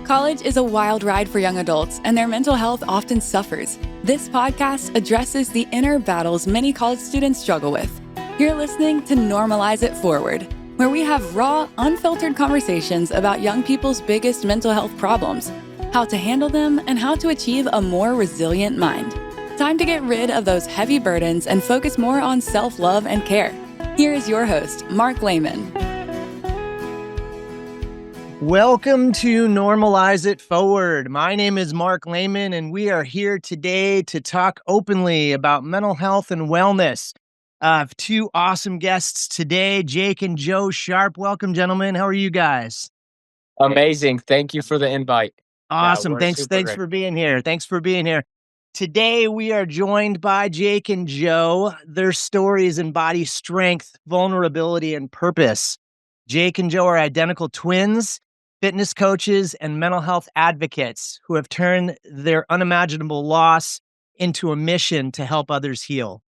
College is a wild ride for young adults, and their mental health often suffers. This podcast addresses the inner battles many college students struggle with. You're listening to Normalize It Forward, where we have raw, unfiltered conversations about young people's biggest mental health problems, how to handle them, and how to achieve a more resilient mind. Time to get rid of those heavy burdens and focus more on self-love and care. Here is your host, Mark Lehman. Welcome to Normalize It Forward. My name is Mark Lehman, and we are here today to talk openly about mental health and wellness. I have two awesome guests today, Jake and Joe Sharp. Welcome, gentlemen. How are you guys? Amazing. Thank you for the invite. Awesome. we're Thanks super great. for being here. Thanks for being here. Today, we are joined by Jake and Joe. Their stories embody strength, vulnerability, and purpose. Jake and Joe are identical twins, fitness coaches, and mental health advocates who have turned their unimaginable loss into a mission to help others heal.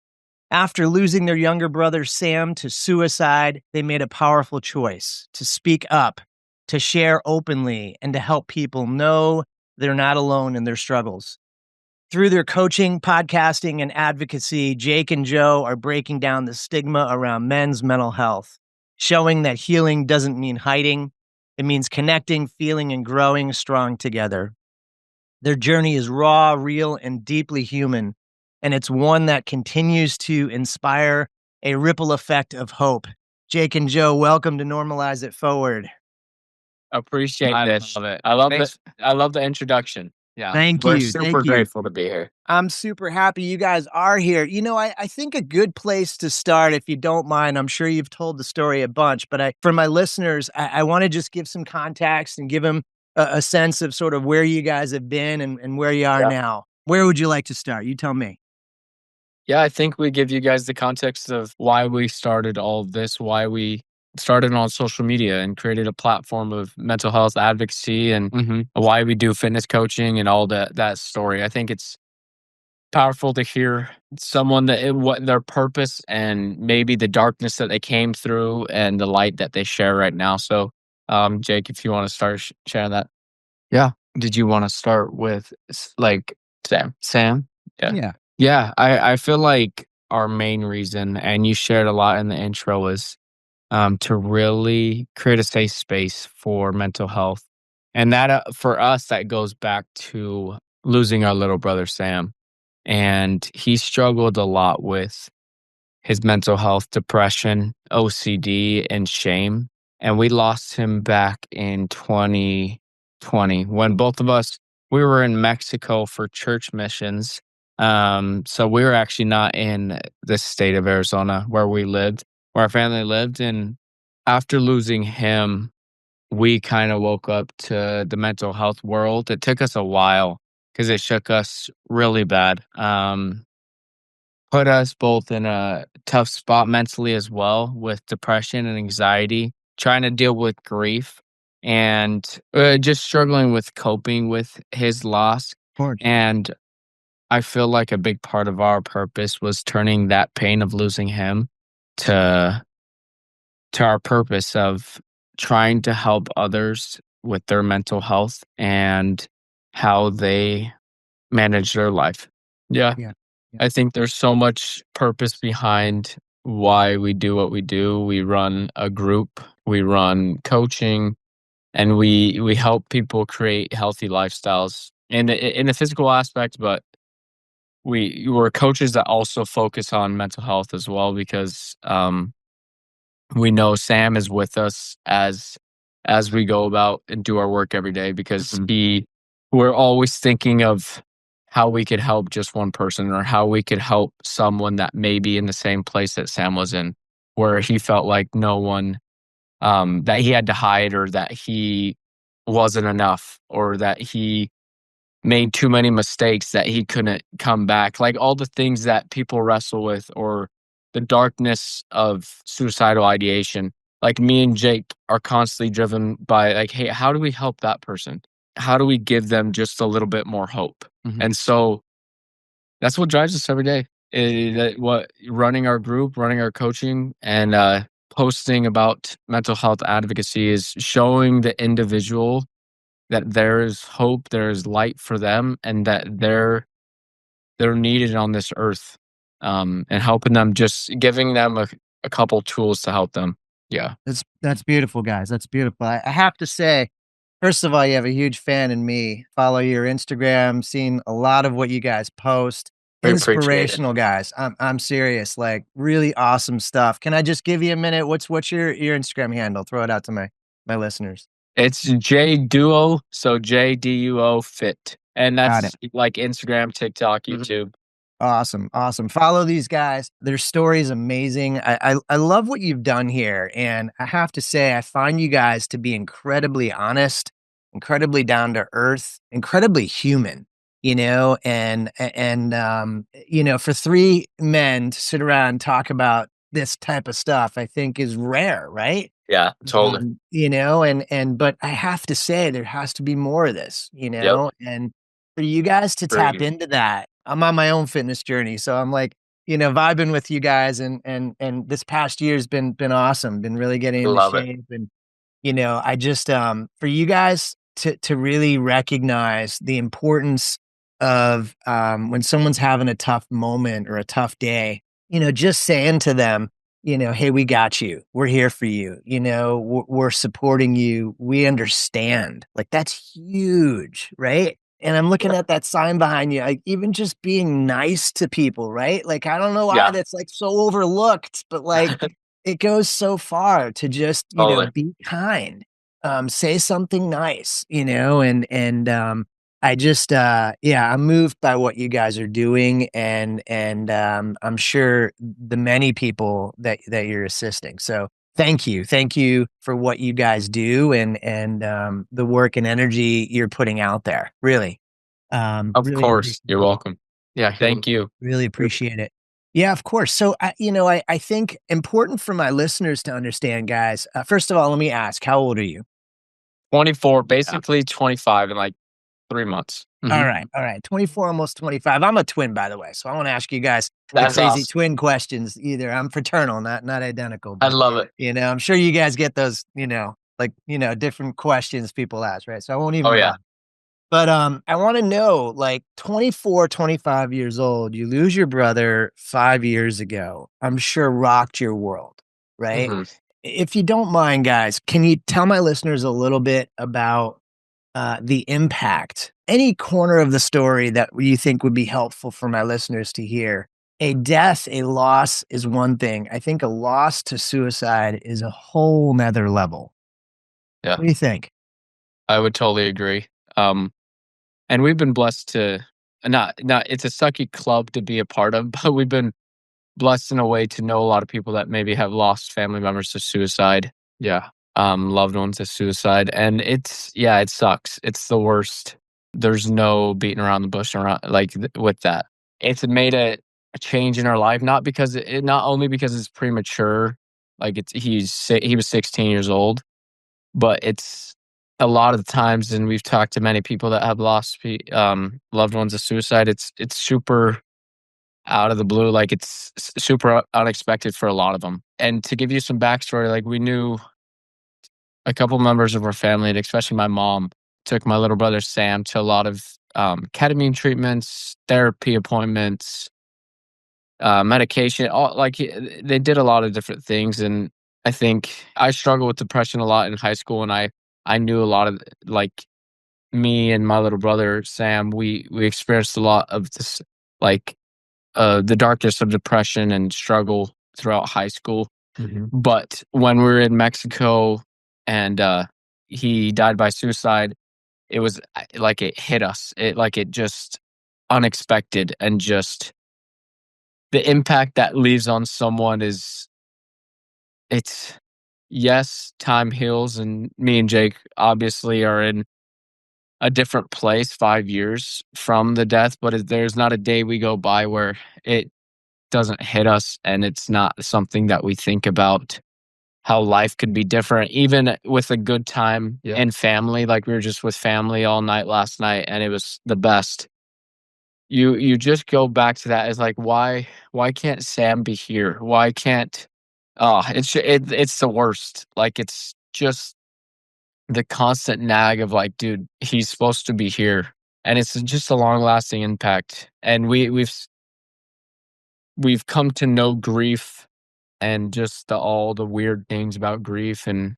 After losing their younger brother, Sam, to suicide, they made a powerful choice to speak up, to share openly, and to help people know they're not alone in their struggles. Through their coaching, podcasting, and advocacy, Jake and Joe are breaking down the stigma around men's mental health, showing that healing doesn't mean hiding. It means connecting, feeling, and growing strong together. Their journey is raw, real, and deeply human, and it's one that continues to inspire a ripple effect of hope. Jake and Joe, welcome to Normalize It Forward. Appreciate this. Love it. I love Thanks. I love the introduction. Yeah. Thank We're you. super Thank you. grateful to be here. I'm super happy you guys are here. You know, I think a good place to start, if you don't mind, I'm sure you've told the story a bunch, but for my listeners, I want to just give some context and give them a sense of sort of where you guys have been and where you are now. Where would you like to start? You tell me. Yeah, I think we give you guys the context of why we started all of this, why we started on social media and created a platform of mental health advocacy, and why we do fitness coaching and all that story. I think it's powerful to hear someone what their purpose and maybe the darkness that they came through and the light that they share right now. So, Jake, if you want to start sharing that. Yeah. Did you want to start with Sam? Sam? Yeah. I feel like our main reason, and you shared a lot in the intro, is to really create a safe space for mental health. And that for us, that goes back to losing our little brother, Sam. And he struggled a lot with his mental health, depression, OCD, and shame. And we lost him back in 2020 when both of us, we were in Mexico for church missions. So we were actually not in the state of Arizona where our family lived. And after losing him, we kind of woke up to the mental health world. It took us a while because it shook us really bad. Put us both in a tough spot mentally as well, with depression and anxiety, trying to deal with grief, and just struggling with coping with his loss. And I feel like a big part of our purpose was turning that pain of losing him to our purpose of trying to help others with their mental health and how they manage their life. Yeah. I think there's so much purpose behind why we do what we do. We run a group, we run coaching, and we help people create healthy lifestyles in the physical aspect, but we're coaches that also focus on mental health as well, because we know Sam is with us as we go about and do our work every day, because we're always thinking of how we could help just one person, or how we could help someone that may be in the same place that Sam was in, where he felt like no one, that he had to hide, or that he wasn't enough, or that he made too many mistakes that he couldn't come back. Like all the things that people wrestle with, or the darkness of suicidal ideation. Like me and Jake are constantly driven by like, hey, how do we help that person? How do we give them just a little bit more hope? And so that's what drives us every day. Running our group, running our coaching, and posting about mental health advocacy is showing the individual that there is hope, there is light for them, and that they're needed on this earth, and helping them, just giving them a couple tools to help them. Yeah. That's beautiful, guys. That's beautiful. I have to say, first of all, you have a huge fan in me. Follow your Instagram, seen a lot of what you guys post. We appreciate it. Inspirational, guys. I'm serious. Like really awesome stuff. Can I just give you a minute? What's your Instagram handle? Throw it out to my listeners. It's JDuo, so JDUO Fit, and Got that's like Instagram, TikTok, YouTube. Awesome. Awesome. Follow these guys. Their story is amazing. I love what you've done here. And I have to say, I find you guys to be incredibly honest, incredibly down to earth, incredibly human, for three men to sit around and talk about this type of stuff, I think is rare, right? Yeah, totally. But I have to say there has to be more of this, Yep. and for you guys to tap Agreed. into that. I'm on my own fitness journey, so I'm like, vibing with you guys, and this past year's been awesome. Been really getting into Love it. shape, and I just for you guys to really recognize the importance of when someone's having a tough moment or a tough day, just saying to them, hey, we got you. We're here for you. We're supporting you. We understand. Like that's huge, right? And I'm looking at that sign behind you, like even just being nice to people, right? Like I don't know why Yeah. that's like so overlooked, but like it goes so far to just, Totally. be kind. Say something nice, and I just I'm moved by what you guys are doing and I'm sure the many people that you're assisting. So thank you. Thank you for what you guys do and the work and energy you're putting out there. Really. Of Really course. You're welcome. Yeah, thank you. really appreciate it. Yeah, of course. So I think important for my listeners to understand, guys. First of all, let me ask, how old are you? 24, basically 25 in like 3 months. All right. All right. 24, almost 25. I'm a twin, by the way. So I want to ask you guys the That's crazy awesome. twin questions. Either I'm fraternal, not identical. I But, love it. I'm sure you guys get those, different questions people ask, right? So I won't even Oh, yeah. bother. But I want to know, like 24, 25 years old, you lose your brother 5 years ago. I'm sure rocked your world, right? Mhm. If you don't mind, guys, can you tell my listeners a little bit about the impact, any corner of the story that you think would be helpful for my listeners to hear? A death, a loss is one thing. I think a loss to suicide is a whole nother level. Yeah, What do you think? I would totally agree. And we've been blessed to not it's a sucky club to be a part of, but we've been blessed in a way to know a lot of people that maybe have lost family members to suicide. Yeah. Loved ones to suicide. And it sucks. It's the worst. There's no beating around the bush around with that. It's made a change in our life, not only because it's premature, like he was 16 years old, but it's a lot of the times, and we've talked to many people that have lost loved ones to suicide. It's super out of the blue, like it's super unexpected for a lot of them. And to give you some backstory, like we knew a couple members of our family, and especially my mom, took my little brother Sam to a lot of ketamine treatments, therapy appointments, medication. They did a lot of different things, and I think I struggled with depression a lot in high school, and I knew a lot of like me and my little brother Sam. We experienced a lot of this, like the darkness of depression and struggle throughout high school. But when we were in Mexico and he died by suicide, it was like it hit us. It just unexpected, and just the impact that leaves on someone it's yes, time heals, and me and Jake obviously are in a different place 5 years from the death, but there's not a day we go by where it doesn't hit us, and it's not something that we think about how life could be different, even with a good time in family. Like we were just with family all night last night, and it was the best. You just go back to that as like, why can't Sam be here? Why can't it's the worst. Like it's just the constant nag of like, dude, he's supposed to be here. And it's just a long lasting impact. And we've come to know grief and just all the weird things about grief, and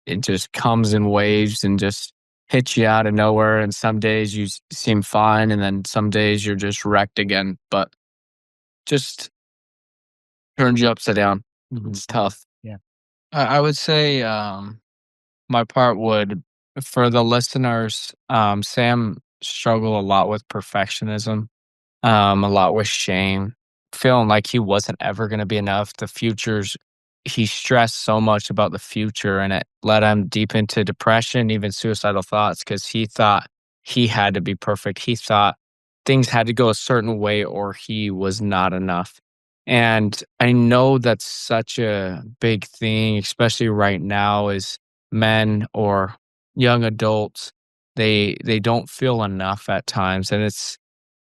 it just comes in waves and just hits you out of nowhere. And some days you seem fine, and then some days you're just wrecked again. But just turns you upside down. It's tough. Yeah. I would say my part would, for the listeners, Sam struggled a lot with perfectionism, a lot with shame, feeling like he wasn't ever going to be enough. He stressed so much about the future, and it led him deep into depression, even suicidal thoughts, because he thought he had to be perfect. He thought things had to go a certain way or he was not enough. And I know that's such a big thing, especially right now, is men or young adults, they don't feel enough at times. And it's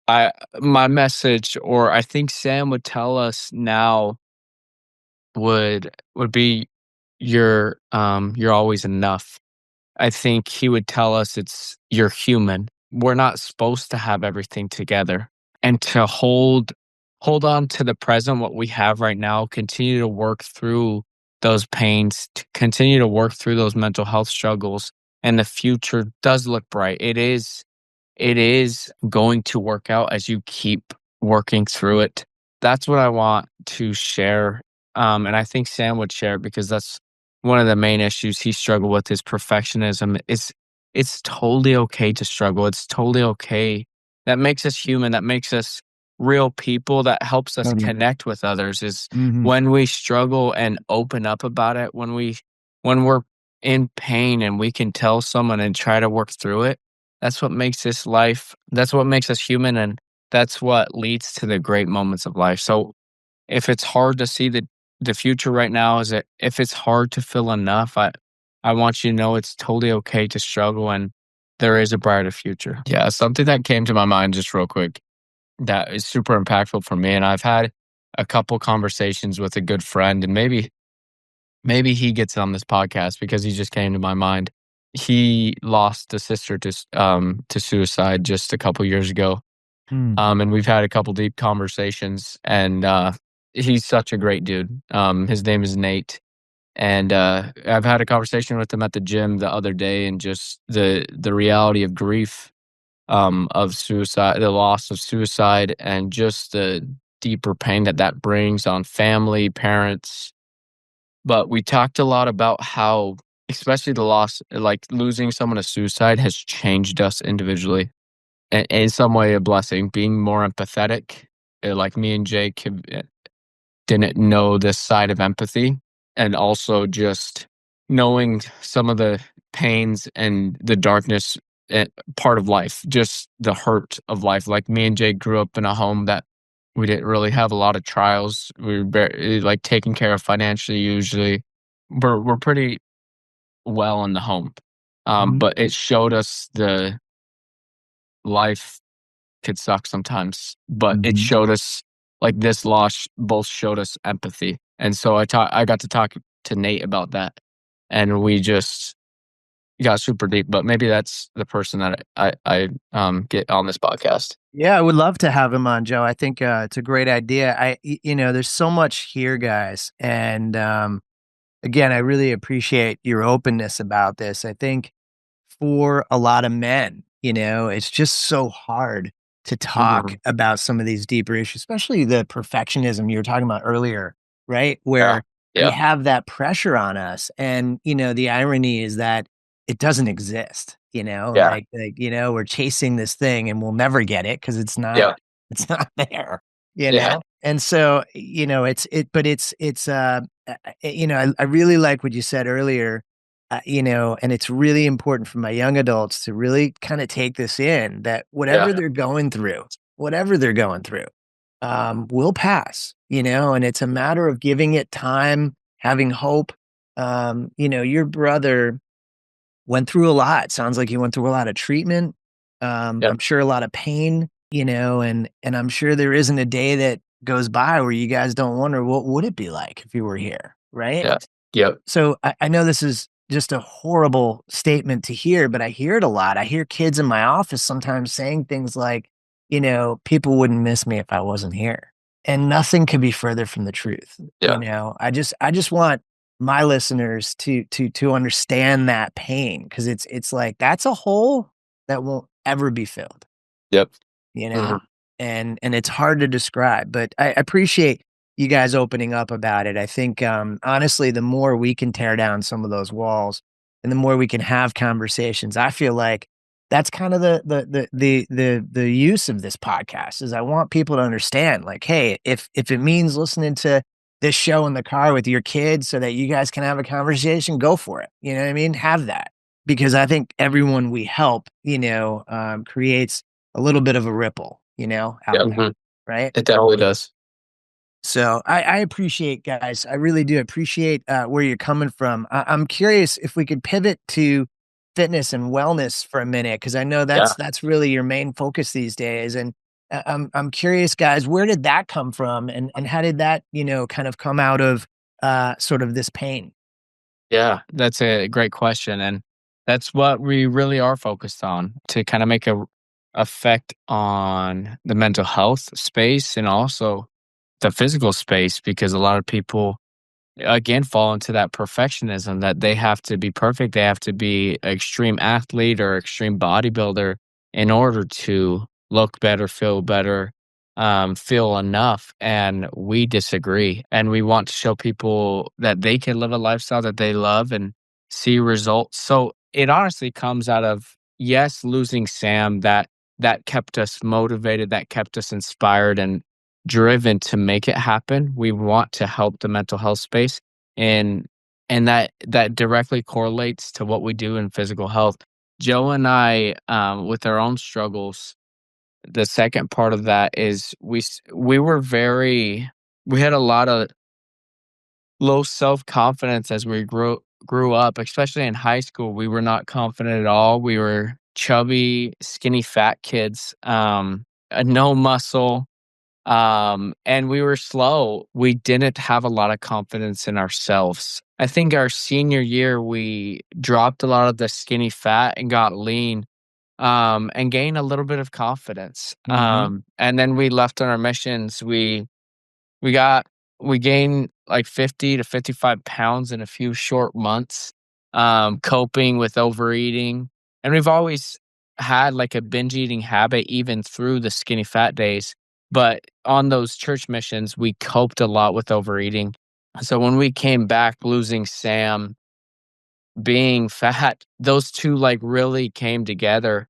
I my message, or I think Sam would tell us now, would be you're always enough. I think he would tell us you're human. We're not supposed to have everything together. And to hold on to the present, what we have right now, continue to work through those pains, to continue to work through those mental health struggles, and the future does look bright. It is going to work out as you keep working through it. That's what I want to share. And I think Sam would share it, because that's one of the main issues he struggled with, is perfectionism. It's totally okay to struggle. It's totally okay. That makes us human. That makes us real people. That helps us connect with others, is when we struggle and open up about it, when we're in pain and we can tell someone and try to work through it. That's what makes this life. That's what makes us human, and that's what leads to the great moments of life. So if it's hard to see the future right now, if it's hard to feel enough, I want you to know it's totally okay to struggle, and there is a brighter future. Yeah, something that came to my mind just real quick that is super impactful for me, and I've had a couple conversations with a good friend, and maybe he gets on this podcast because he just came to my mind. He lost a sister to suicide just a couple years ago. And we've had a couple deep conversations, and he's such a great dude. His name is Nate. And I've had a conversation with him at the gym the other day, and just the reality of grief, of suicide, the loss of suicide, and just the deeper pain that brings on family, parents. But we talked a lot about how, especially the loss, like losing someone to suicide, has changed us individually. And in some way, a blessing, being more empathetic. Like me and Jake didn't know this side of empathy. And also just knowing some of the pains and the darkness, part of life, just the hurt of life. Like me and Jake grew up in a home that we didn't really have a lot of trials. We were like taken care of financially. Usually, we're pretty well in the home, but it showed us the life could suck sometimes. But it showed us, like, this loss both showed us empathy, and so I got to talk to Nate about that, and we just got super deep. But maybe that's the person that I get on this podcast. Yeah, I would love to have him on, Joe. I think it's a great idea. There's so much here, guys. And again, I really appreciate your openness about this. I think for a lot of men, it's just so hard to talk about some of these deeper issues, especially the perfectionism you were talking about earlier, right? Where we have that pressure on us. And, the irony is that it doesn't exist, we're chasing this thing and we'll never get it because it's not there, know? And so, I really like what you said earlier, and it's really important for my young adults to really kind of take this in, that whatever they're going through, will pass, and it's a matter of giving it time, having hope. Your brother went through a lot. Sounds like he went through a lot of treatment. I'm sure a lot of pain, and I'm sure there isn't a day that goes by where you guys don't wonder, what would it be like if you were here, right? Yep. So I know this is just a horrible statement to hear, but I hear it a lot. I hear kids in my office sometimes saying things like, people wouldn't miss me if I wasn't here. And nothing could be further from the truth. Yeah. I just want my listeners to understand that pain, because it's like that's a hole that won't ever be filled. Yep. you know, and it's hard to describe, but I appreciate you guys opening up about it. I think, honestly, the more we can tear down some of those walls and the more we can have conversations, I feel like that's kind of the use of this podcast is I want people to understand, like, hey, if it means listening to this show in the car with your kids so that you guys can have a conversation, go for it. You know what I mean? Have that, because I think everyone we help, creates a little bit of a ripple, out there, right? It definitely does. So I appreciate, guys. I really do appreciate where you're coming from. I'm curious if we could pivot to fitness and wellness for a minute, because I know that's really your main focus these days. And I'm curious, guys, where did that come from, and how did that kind of come out of sort of this pain? Yeah, that's a great question, and that's what we really are focused on, to kind of make a effect on the mental health space and also the physical space, because a lot of people again fall into that perfectionism that they have to be perfect, they have to be an extreme athlete or extreme bodybuilder in order to look better, feel better, feel enough. And we disagree, and we want to show people that they can live a lifestyle that they love and see results. So it honestly comes out of, yes, losing Sam, that kept us motivated, that kept us inspired and driven to make it happen. We want to help the mental health space, and that directly correlates to what we do in physical health. Joe and I, with our own struggles, the second part of that is we were we had a lot of low self-confidence as we grew up, especially in high school. We were not confident at all. We were chubby, skinny, fat kids, no muscle, and we were slow. We didn't have a lot of confidence in ourselves. I think our senior year, we dropped a lot of the skinny fat and got lean, and gained a little bit of confidence. And then we left on our missions. We got we gained like 50 to 55 pounds in a few short months, coping with overeating. And we've always had like a binge eating habit even through the skinny fat days. But on those church missions, we coped a lot with overeating. So when we came back, losing Sam, being fat, those two like really came together.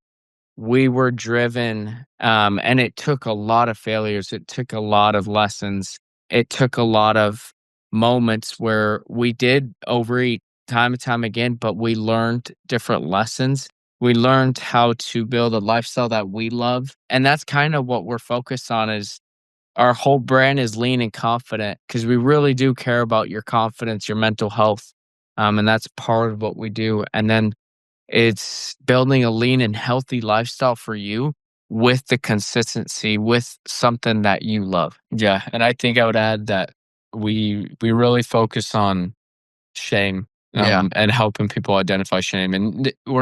We were driven, and it took a lot of failures. It took a lot of lessons. It took a lot of moments where we did overeat time and time again, but we learned different lessons. We learned how to build a lifestyle that we love. And that's kind of what we're focused on. Is our whole brand is lean and confident, because we really do care about your confidence, your mental health. And that's part of what we do. And then it's building a lean and healthy lifestyle for you with the consistency, with something that you love. Yeah, and I think I would add that we really focus on shame, and helping people identify shame. And we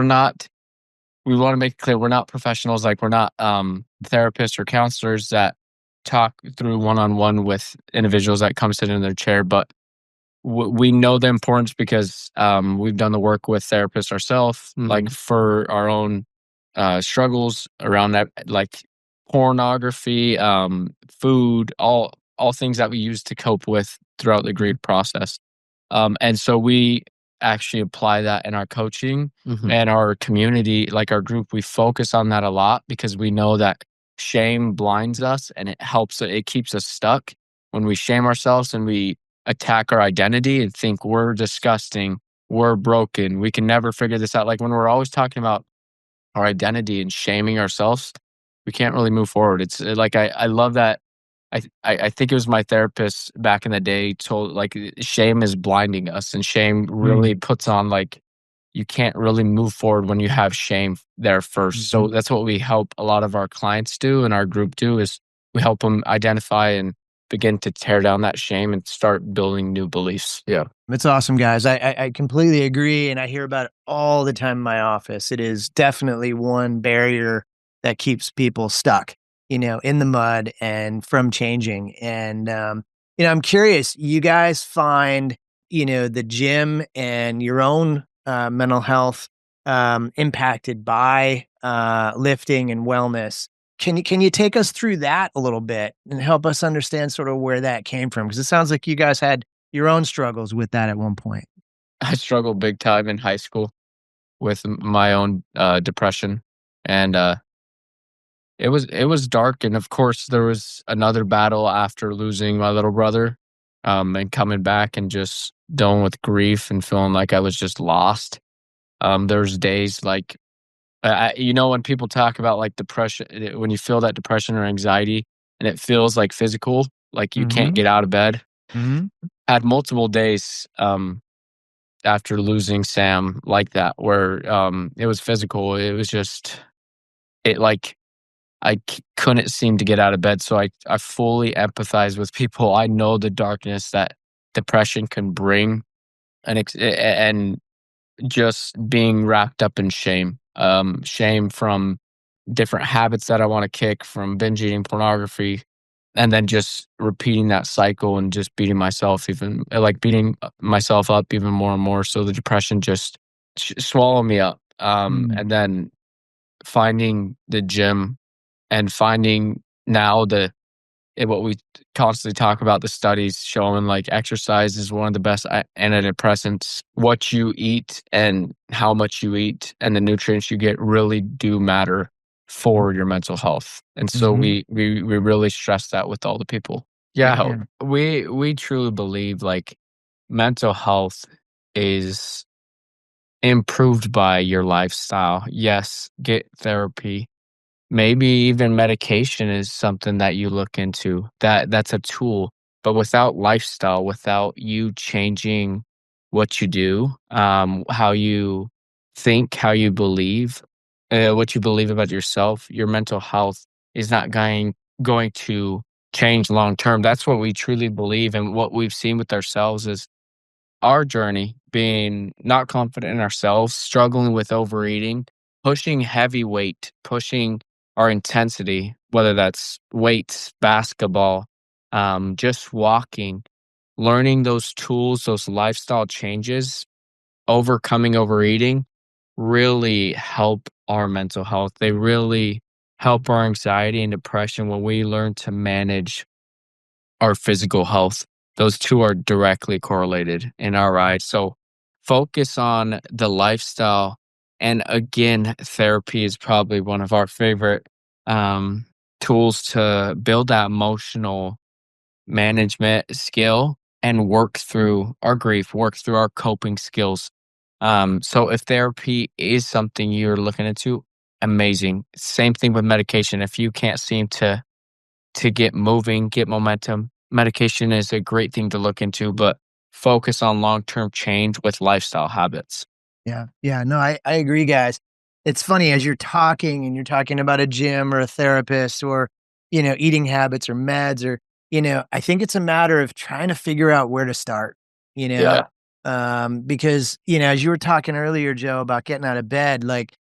want to make it clear, we're not professionals, like we're not therapists or counselors that talk through one-on-one with individuals that come sit in their chair, but we know the importance because we've done the work with therapists ourselves, like for our own struggles around that, like pornography, food, all things that we use to cope with throughout the grief process. And so we actually apply that in our coaching and our community, like our group. We focus on that a lot because we know that shame blinds us, and it keeps us stuck when we shame ourselves and we attack our identity and think we're disgusting, we're broken, we can never figure this out. Like when we're always talking about our identity and shaming ourselves, we can't really move forward. It's like I love that. I think it was my therapist back in the day told, like, shame is blinding us, and shame really puts on, like, you can't really move forward when you have shame there first. So that's what we help a lot of our clients do and our group do, is we help them identify and begin to tear down that shame and start building new beliefs. Yeah. It's awesome, guys. I completely agree. And I hear about it all the time in my office. It is definitely one barrier that keeps people stuck, in the mud and from changing. And, I'm curious, you guys find, the gym and your own mental health impacted by lifting and wellness. Can you take us through that a little bit and help us understand sort of where that came from? Because it sounds like you guys had your own struggles with that at one point. I struggled big time in high school with my own depression. And it was dark. And of course, there was another battle after losing my little brother, and coming back and just dealing with grief and feeling like I was just lost. There's days like, when people talk about like depression, when you feel that depression or anxiety and it feels like physical, like you can't get out of bed. Mm-hmm. I had multiple days after losing Sam like that, where it was physical. It was just, it like, couldn't seem to get out of bed. So I fully empathize with people. I know the darkness that depression can bring, and just being wrapped up in shame. Shame from different habits that I want to kick, from binge eating pornography, and then just repeating that cycle and just beating myself up even more and more. So the depression just swallowed me up. And then finding the gym and finding now what we constantly talk about, the studies showing like exercise is one of the best antidepressants. What you eat and how much you eat and the nutrients you get really do matter for your mental health. And so we really stress that with all the people. Yeah. We truly believe like mental health is improved by your lifestyle. Yes, get therapy. Maybe even medication is something that you look into. That's a tool. But without lifestyle, without you changing what you do, how you think, how you believe, what you believe about yourself, your mental health is not going to change long term. That's what we truly believe, and what we've seen with ourselves is our journey being not confident in ourselves, struggling with overeating, pushing heavy weight, pushing our intensity, whether that's weights, basketball, just walking, learning those tools, those lifestyle changes, overcoming overeating really help our mental health. They really help our anxiety and depression when we learn to manage our physical health. Those two are directly correlated in our eyes. So focus on the lifestyle. And again, therapy is probably one of our favorite tools to build that emotional management skill and work through our grief, work through our coping skills. So if therapy is something you're looking into, amazing. Same thing with medication. If you can't seem to get moving, get momentum, medication is a great thing to look into, but focus on long-term change with lifestyle habits. Yeah. Yeah. No, I agree, guys. It's funny as you're talking and you're talking about a gym or a therapist or, eating habits or meds or, I think it's a matter of trying to figure out where to start, Yeah. Because, as you were talking earlier, Joe, about getting out of bed, like,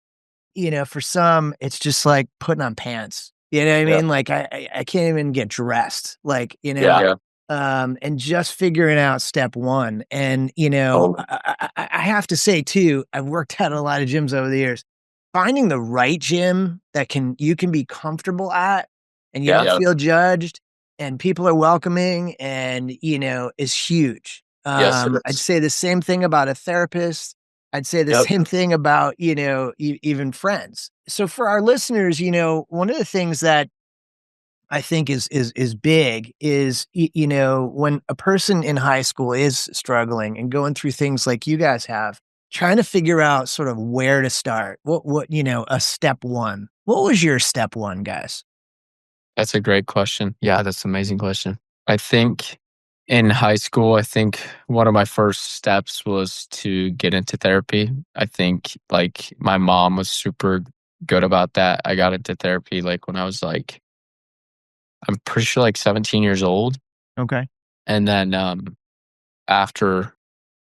for some, it's just like putting on pants. You know what I Yeah. mean? Like I can't even get dressed. Like, Yeah. and just figuring out step one. And, I have to say too, I've worked at a lot of gyms over the years. Finding the right gym that you can be comfortable at and you don't feel judged and people are welcoming and, is huge. Yes, it I'd is. say the same thing about a therapist. I'd say the same thing about, even friends. So for our listeners, one of the things that I think is big is, when a person in high school is struggling and going through things like you guys have, trying to figure out sort of where to start. What, a step one. What was your step one, guys? That's a great question. Yeah, that's an amazing question. I think in high school, I think one of my first steps was to get into therapy. I think like my mom was super good about that. I got into therapy like when I was like, I'm pretty sure like 17 years old. Okay. And then after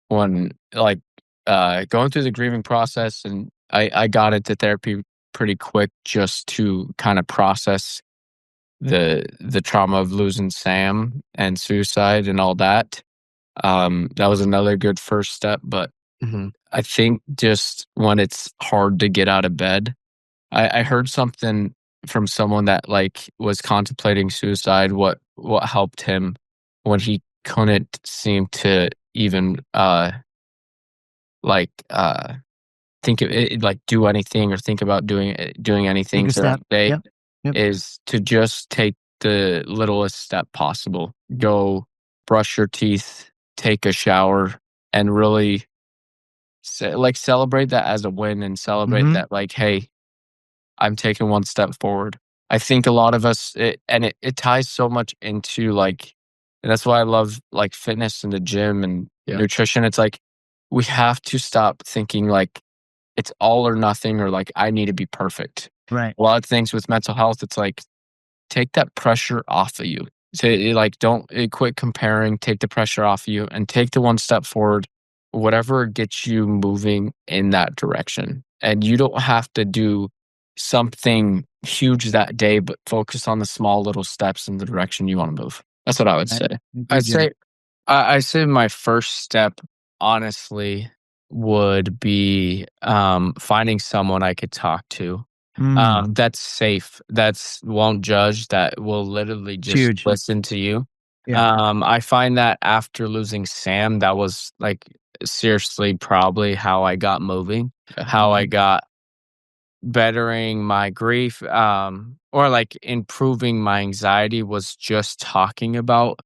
when going through the grieving process, and I got into therapy pretty quick just to kind of process the trauma of losing Sam and suicide and all that. That was another good first step. But I think just when it's hard to get out of bed, I heard something from someone that was contemplating suicide. What helped him when he couldn't seem to even like think of it, like do anything or think about doing anything Take a throughout step. the day, Yep. Yep. is to just take the littlest step possible. Go brush your teeth, take a shower, and really celebrate that as a win, and celebrate Mm-hmm. that hey, I'm taking one step forward. I think a lot of us, it ties so much into and that's why I love fitness and the gym and nutrition. It's we have to stop thinking it's all or nothing, or I need to be perfect. Right. A lot of things with mental health, it's take that pressure off of you. So don't quit comparing, take the pressure off of you and take the one step forward, whatever gets you moving in that direction. And you don't have to do something huge that day, but focus on the small little steps in the direction you want to move. That's what I would Right. say. Good, I'd Jay. say I say my first step, honestly, would be finding someone I could talk to. That's safe, that's won't judge, that will literally It's just huge. listen to you. Yeah. I find that after losing Sam, that was seriously probably how I got moving, how I got bettering my grief, or improving my anxiety, was just talking about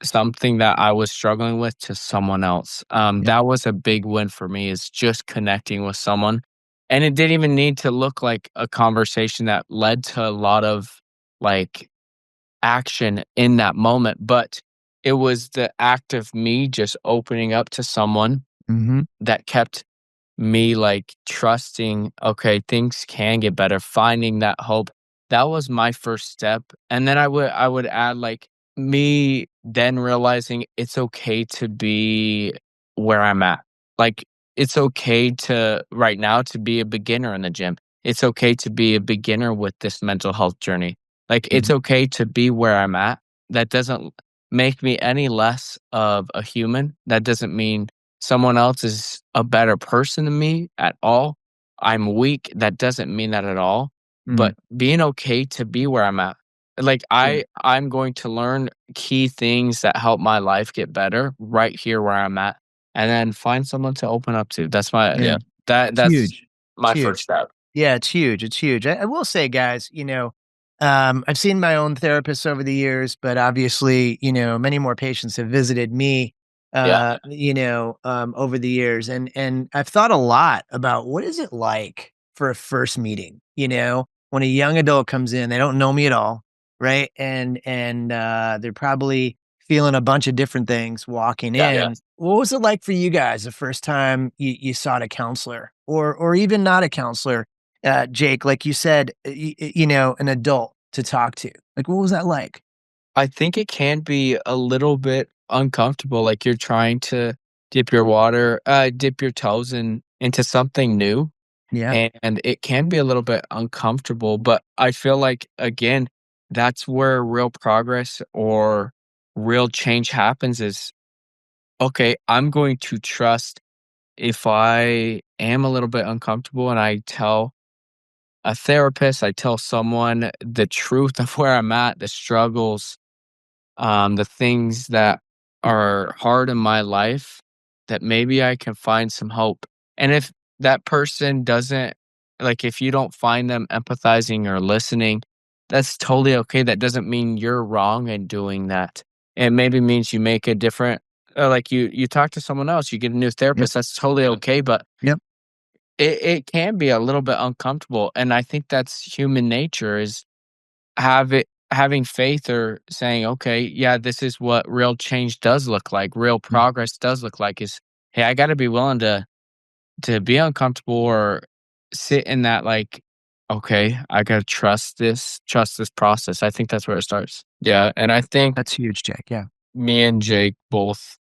something that I was struggling with to someone else. Yeah. That was a big win for me, is just connecting with someone. And it didn't even need to look like a conversation that led to a lot of like action in that moment, but it was the act of me just opening up to someone Mm-hmm. that kept me trusting, okay, things can get better, finding that hope. That was my first step. And then I would add me then realizing it's okay to be where I'm at. Like it's okay to right now to be a beginner in the gym. It's okay to be a beginner with this mental health journey. It's okay to be where I'm at. That doesn't make me any less of a human. That doesn't mean someone else is a better person than me at all. I'm weak. That doesn't mean that at all. But being okay to be where I'm at. I'm going to learn key things that help my life get better right here where I'm at, and then find someone to open up to. That's my It's that's huge. my It's huge. first step. Yeah, it's huge. It's huge. I will say, guys, I've seen my own therapists over the years, but obviously, many more patients have visited me, Yeah. over the years. And I've thought a lot about what is it like for a first meeting, when a young adult comes in, they don't know me at all. Right. And they're probably feeling a bunch of different things walking Yeah. in. What was it like for you guys the first time you sought a counselor or even not a counselor? Jake, like you said, an adult to talk to. Like, what was that like? I think it can be a little bit uncomfortable, like you're trying to dip your toes into something new, Yeah. and it can be a little bit uncomfortable, but I feel like, again, that's where real progress or real change happens is, okay, I'm going to trust if I am a little bit uncomfortable and I tell a therapist, I tell someone the truth of where I'm at, the struggles, the things that are hard in my life, that maybe I can find some hope. And if that person doesn't, if you don't find them empathizing or listening, that's totally okay. That doesn't mean you're wrong in doing that. It maybe means you make a different, you talk to someone else, you get a new Yep. therapist. That's totally okay. But Yep. it can be a little bit uncomfortable. And I think that's human nature, is having faith, or saying, okay, yeah, this is what real change does look like, real progress does look like, is, hey, I got to be willing to be uncomfortable, or sit in that okay, I gotta trust this process. I think that's where it starts. Yeah, and I think That's huge, Jake. Yeah. me and Jake both,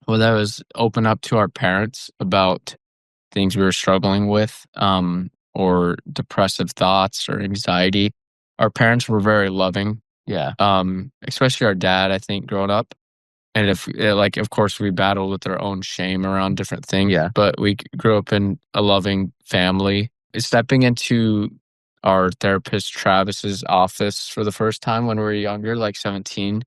well, that was open up to our parents about things we were struggling with, or depressive thoughts or anxiety. Our parents were very loving, Yeah. especially our dad, I think, growing up. And if like, of course, we battled with our own shame around different things. Yeah. But we grew up in a loving family. Stepping into our therapist Travis's office for the first time when we were younger, like 17,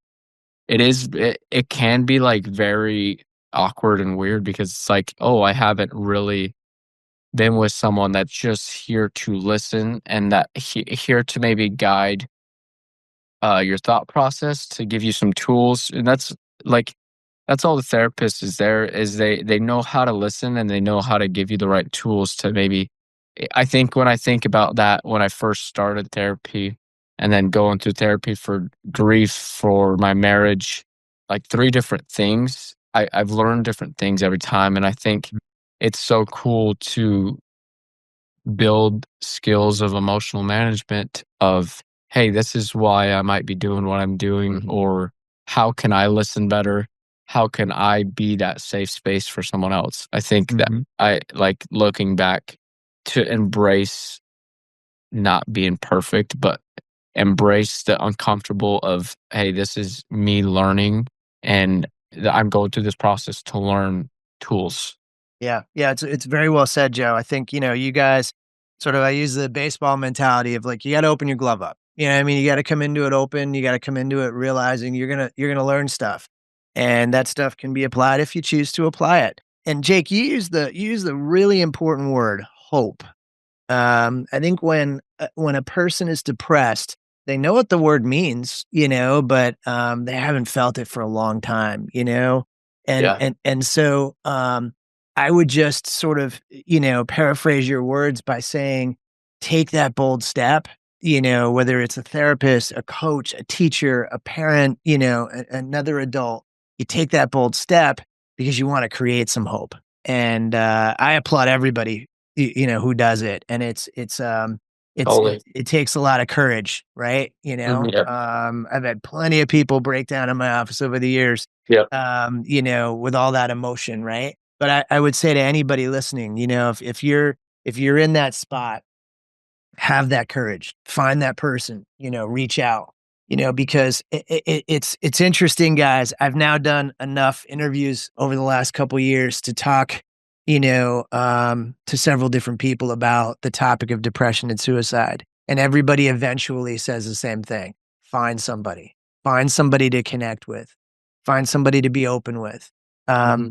it can be like very awkward and weird because it's like, oh, I haven't really been with someone that's just here to listen and that here to maybe guide your thought process, to give you some tools. And like that's all the therapist is there, is they know how to listen and they know how to give you the right tools to maybe. I think when I think about that, when I first started therapy and then going through therapy for grief, for my marriage, like 3 different things, I've learned different things every time. And I think it's so cool to build skills of emotional management of, hey, this is why I might be doing what I'm doing, or how can I listen better? How can I be that safe space for someone else? I think that I like looking back to embrace not being perfect, but embrace the uncomfortable of, hey, this is me learning and I'm going through this process to learn tools. Yeah. Yeah. It's very well said, Joe. I think, you guys sort of, I use the baseball mentality of like, you got to open your glove up. You know what I mean? You got to come into it open. You got to come into it realizing you're going to learn stuff, and that stuff can be applied if you choose to apply it. And Jake, you use the really important word, hope. I think when a person is depressed, they know what the word means, but they haven't felt it for a long time, and Yeah. and so I would just sort of paraphrase your words by saying, take that bold step. Whether it's a therapist, a coach, a teacher, a parent, another adult, you take that bold step because you want to create some hope. And I applaud everybody who does it. And Totally. it takes a lot of courage, right? Yep. I've had plenty of people break down in my office over the years, Yep. with all that emotion, right? But I would say to anybody listening, if you're in that spot, have that courage, find that person, reach out, because it's interesting, guys. I've now done enough interviews over the last couple years to talk, to several different people about the topic of depression and suicide. And everybody eventually says the same thing. Find somebody to connect with, find somebody to be open with.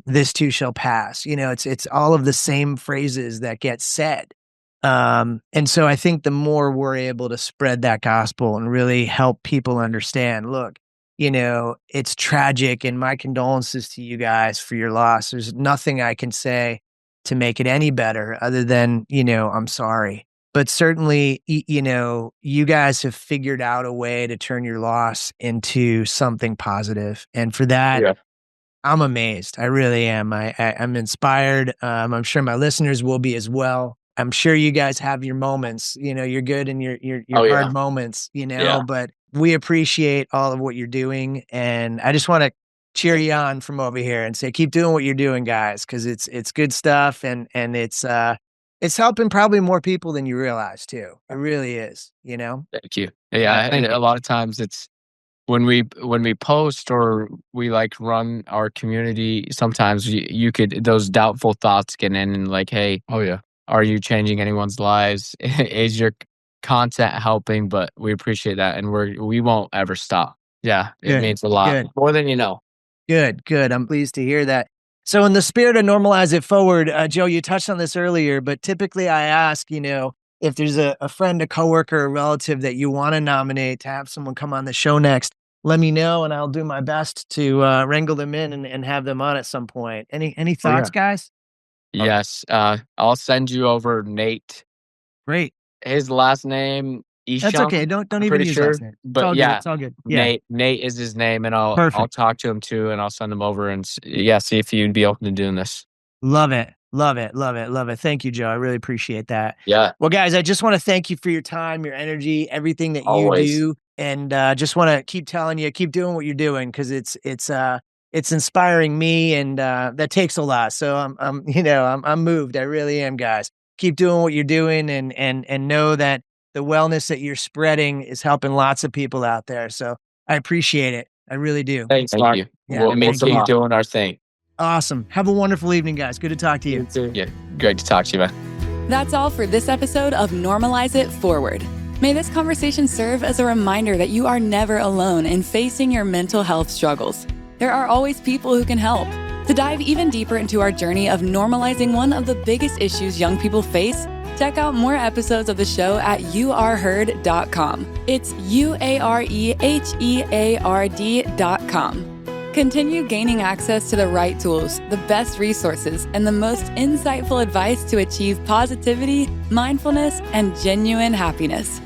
This too shall pass. It's all of the same phrases that get said. And so I think the more we're able to spread that gospel and really help people understand, look, it's tragic, and my condolences to you guys for your loss. There's nothing I can say to make it any better other than, I'm sorry. But certainly, you guys have figured out a way to turn your loss into something positive. And for that, Yeah. I'm amazed. I really am. I'm inspired. I'm sure my listeners will be as well. I'm sure you guys have your moments. You're good in your Oh, yeah. hard moments. Yeah. But we appreciate all of what you're doing, and I just want to cheer you on from over here and say, keep doing what you're doing, guys, because it's good stuff, and it's helping probably more people than you realize too. It really is. Thank you. Yeah, and a lot of times it's when we post or we like run our community, sometimes you could, those doubtful thoughts get in and like, hey, Oh yeah. are you changing anyone's lives? Is your content helping? But we appreciate that, and we won't ever stop. Yeah, it Good, means a lot, good. more than you know. Good. I'm pleased to hear that. So in the spirit of normalize it forward, Joe, you touched on this earlier, but typically I ask, if there's a friend, a coworker, a relative that you want to nominate to have someone come on the show next, let me know and I'll do my best to wrangle them in and have them on at some point. Any thoughts, guys? Yes, I'll send you over Nate. Great. His last name That's Isham. okay. Don't I'm even pretty use sure, last name. It's but all good. yeah, It's all good. Yeah. Nate is his name, and I'll Perfect. talk to him too, and I'll send him over and see if you'd be open to doing this. Love it. Love it. Love it. Love it. Thank you, Joe. I really appreciate that. Yeah. Well, guys, I just want to thank you for your time, your energy, everything that Always. you do. And just want to keep telling you, keep doing what you're doing, because it's inspiring me, and that takes a lot. So I'm moved. I really am, guys. Keep doing what you're doing, and know that the wellness that you're spreading is helping lots of people out there. So I appreciate it. I really do. Thank you. Yeah, We'll keep doing our thing. Awesome. Have a wonderful evening, guys. Good to talk to you. Yeah. Great to talk to you, man. That's all for this episode of Normalize It Forward. May this conversation serve as a reminder that you are never alone in facing your mental health struggles. There are always people who can help. To dive even deeper into our journey of normalizing one of the biggest issues young people face, check out more episodes of the show at youareheard.com. It's UAREHEARD.com. Continue gaining access to the right tools, the best resources, and the most insightful advice to achieve positivity, mindfulness, and genuine happiness.